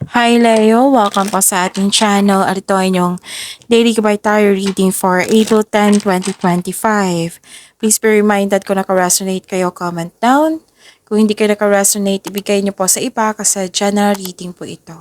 Hi Leo, welcome po sa ating channel at ito ay inyong daily Gabay Tarot reading for April 10, 2025. Please be reminded kung naka-resonate kayo, comment down. Kung hindi kayo naka-resonate, ibigay niyo po sa iba kasi general reading po ito.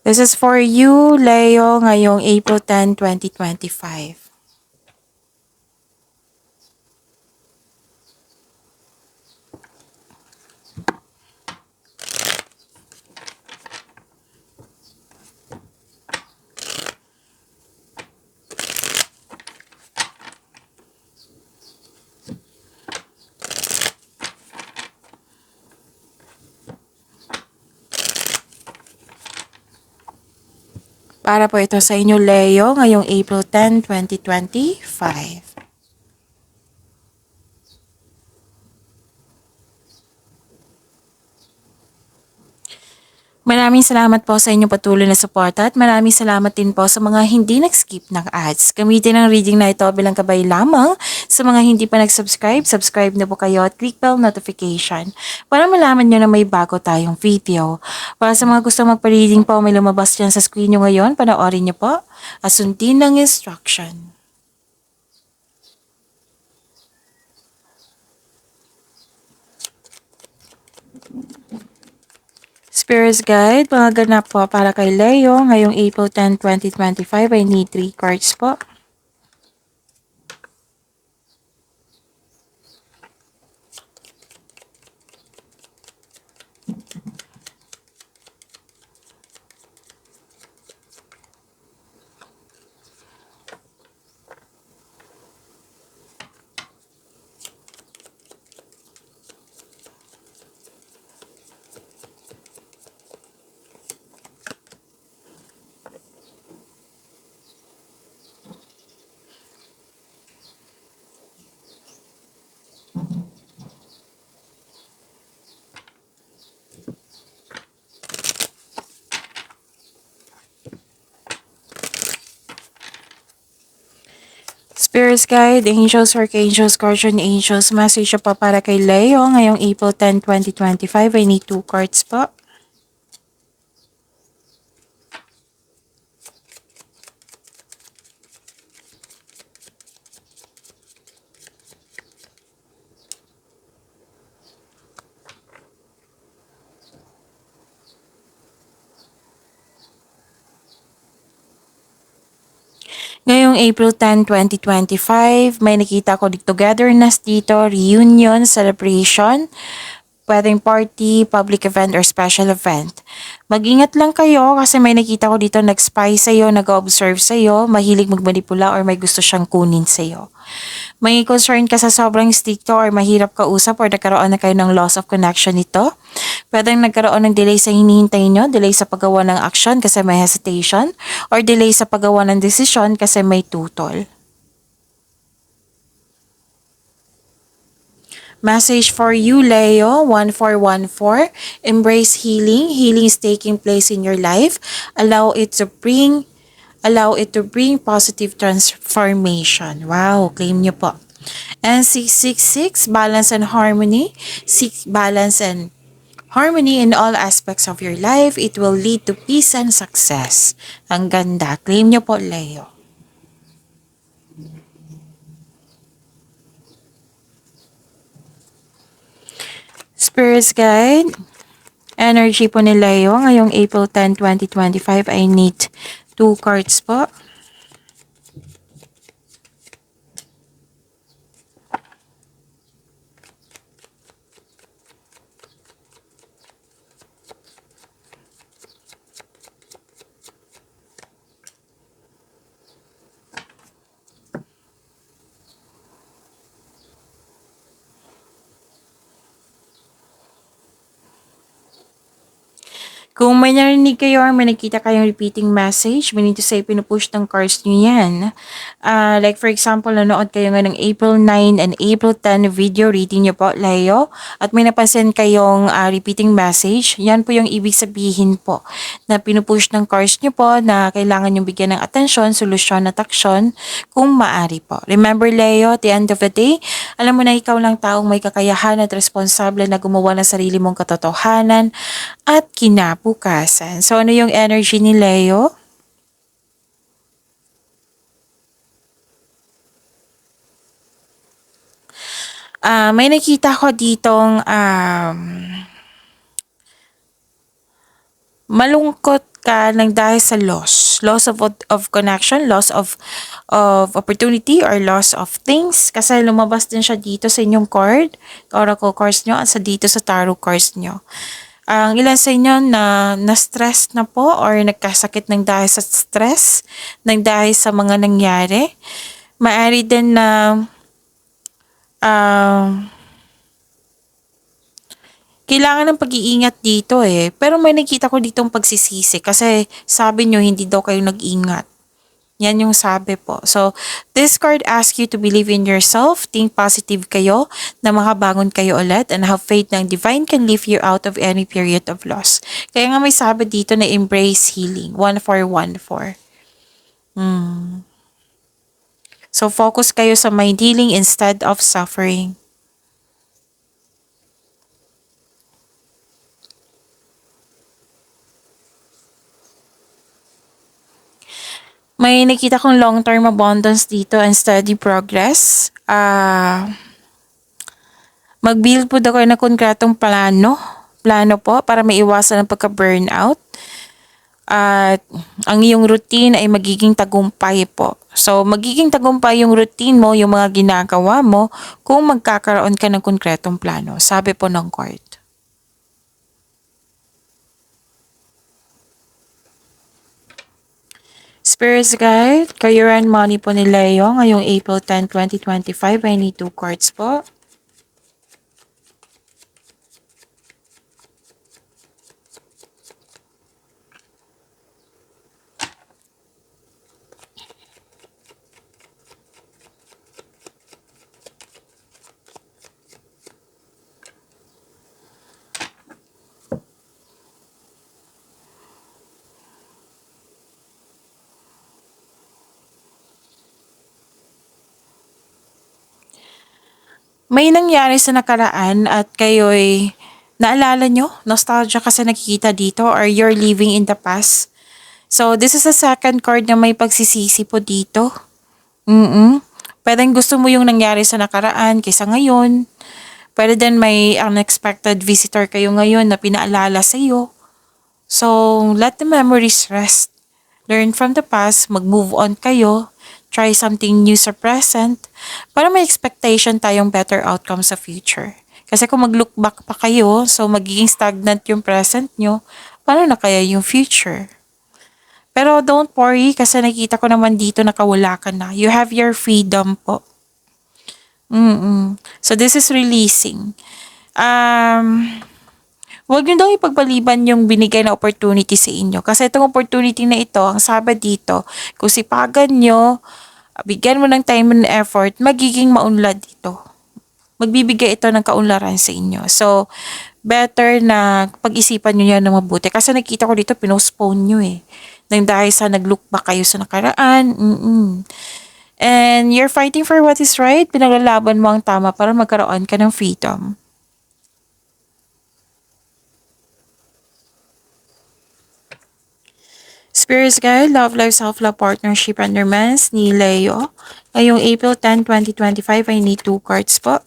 This is for you, Leo, ngayong April 10, 2025. Para po ito sa inyo, Leo, ngayong April 10, 2025. Maraming salamat po sa inyong patuloy na suporta at maraming salamat din po sa mga hindi nag-skip ng ads. Gamitin ang reading na ito bilang gabay lamang. Sa mga hindi pa nag-subscribe, subscribe na po kayo at click bell notification para malaman nyo na may bago tayong video. Para sa mga gusto magpa-reading po, may lumabas dyan sa screen nyo ngayon, panoorin nyo po at sundin ng instruction. Spirits Guide, mga ganap po para kay Leo ngayong April 10, 2025. I need 3 cards po. Spirits Guide, Angels, Archangels, Guardian Angels, message pa para kay Leo ngayong April 10, 2025. I need 2 cards po. Ngayong April 10, 2025, may nakita ko togetherness dito, reunion, celebration, pwedeng party, public event, or special event. Mag-ingat lang kayo kasi may nakita ko dito nag-spy sa'yo, nag-observe sa'yo, mahilig magmanipula or may gusto siyang kunin sa'yo. May concern ka sa sobrang stricto or mahirap kausap or nagkaroon na kayo ng loss of connection nito. Pwedeng nagkaroon ng delay sa hinihintay nyo, delay sa paggawa ng action kasi may hesitation, or delay sa paggawa ng desisyon kasi may tutol. Message for you, Leo, 1414. Embrace healing. Healing is taking place in your life. Allow it to bring positive transformation. Wow, claim nyo po. And 666, balance and harmony. Seek balance and harmony in all aspects of your life. It will lead to peace and success. Ang ganda. Claim nyo po, Leo. Spirits Guide, energy po ni Leo ngayong April 10, 2025. I need 2 cards po. Kung may narinig kayo or may nakita kayong repeating message, meaning to say, pinupush ng cards nyo yan. Like for example, nanood kayo nga ng April 9 and April 10 video reading nyo po, Leo, at may napansin kayong repeating message, yan po yung ibig sabihin po na pinupush ng cards nyo po na kailangan nyo bigyan ng atensyon, solusyon at aksyon kung maari po. Remember, Leo, at the end of the day, Alam mo na ikaw lang taong may kakayahan at responsable na gumawa ng sarili mong katotohanan at kinabukasan. So ano yung energy ni Leo? May nakita ko ditong malungkot ka ng dahil sa loss of connection, loss of opportunity or loss of things, kasi lumabas din siya dito sa inyong card, oracle cards nyo, at sa dito sa tarot cards nyo. Ang ilan sa inyo na stress na po or nagkasakit ng dahil sa stress, ng dahil sa mga nangyari. Maaari din na kailangan ng pag-iingat dito eh. Pero may nakita ko ditong pagsisisi kasi sabi nyo hindi daw kayo nag-ingat. Yan yung sabi po. So, this card asks you to believe in yourself, think positive kayo, na makabangon kayo ulit, and have faith na divine can lift you out of any period of loss. Kaya nga may sabi dito na embrace healing. 1414. So, focus kayo sa mind healing instead of suffering. May nakita kong long-term abundance dito and steady progress. Mag-build po daw kayo ng konkretong plano po para maiwasan ang pagka-burnout. At ang iyong routine ay magiging tagumpay po. So, magiging tagumpay yung routine mo, yung mga ginagawa mo, kung magkakaroon ka ng konkretong plano. Sabi po ng card. Spirits Guide, Career and Money po ni Leo ngayong April 10, 2025. I need 2 cards po. May nangyari sa nakaraan at kayo'y naalala nyo? Nostalgia kasi nakikita dito or you're living in the past. So, this is the second card na may pagsisisi po dito. Pwedeng gusto mo yung nangyari sa nakaraan kaysa ngayon. Pwede din may unexpected visitor kayo ngayon na pinaalala sa iyo. So, let the memories rest. Learn from the past, mag-move on kayo, try something new sa present, para may expectation tayong better outcome sa future. Kasi kung mag-look back pa kayo, so magiging stagnant yung present nyo, paano na kaya yung future? Pero don't worry kasi nakita ko naman dito nakawala ka na. You have your freedom po. So this is releasing. Huwag nyo daw ipagpaliban yung binigay na opportunity sa inyo. Kasi itong opportunity na ito, ang sabi dito, kung sipagan nyo, bigyan mo ng time and effort, magiging maunlad ito. Magbibigay ito ng kaunlaran sa inyo. So, better na pag-isipan nyo yan na mabuti. Kasi nakita ko dito, pinostpone nyo eh. Nang dahil sa nag-look back kayo sa nakaraan. And you're fighting for what is right. Pinaglalaban mo ang tama para magkaroon ka ng freedom. Spirits Guide, Love Life, Self-Love, Partnership, and Romance ni Leo. Ngayong April 10, 2025, I need 2 cards po.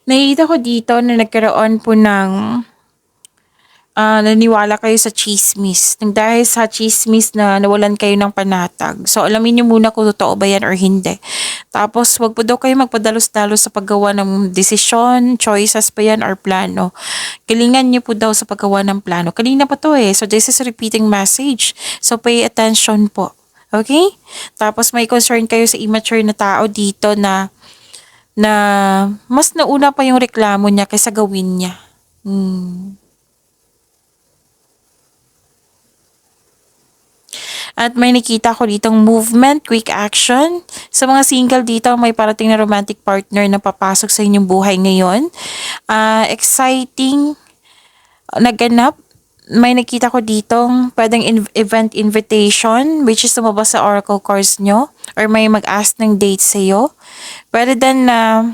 Nakikita ko dito na nagkaroon po ng naniwala kayo sa chismis. Nang dahil sa chismis na nawalan kayo ng panatag. So, alamin niyo muna kung totoo ba yan or hindi. Tapos, wag po daw kayo magpadalos-dalos sa paggawa ng desisyon, choices pa yan or plano. Galingan niyo po daw sa paggawa ng plano. Kanina pa to eh. So, this is a repeating message. So, pay attention po. Okay? Tapos, may concern kayo sa immature na tao dito na na mas nauna pa yung reklamo niya kaysa gawin niya. At may nakita ko ditong movement, quick action. Sa mga single dito, may parating na romantic partner na papasok sa inyong buhay ngayon. Exciting, naganap. May nakita ko ditong pwedeng event invitation, which is lumabas sa oracle cards nyo, or may mag-ask ng date sa'yo. Pwede din na,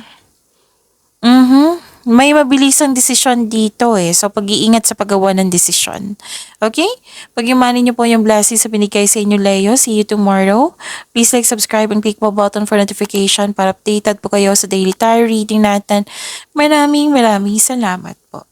may mabilisang desisyon dito eh. So, pag-iingat sa paggawa ng desisyon. Okay? Pag-imanin niyo po yung blessings sa binigay sa inyo, Leo. See you tomorrow. Please like, subscribe, and click po button for notification para updated po kayo sa daily tarot reading natin. Maraming salamat po.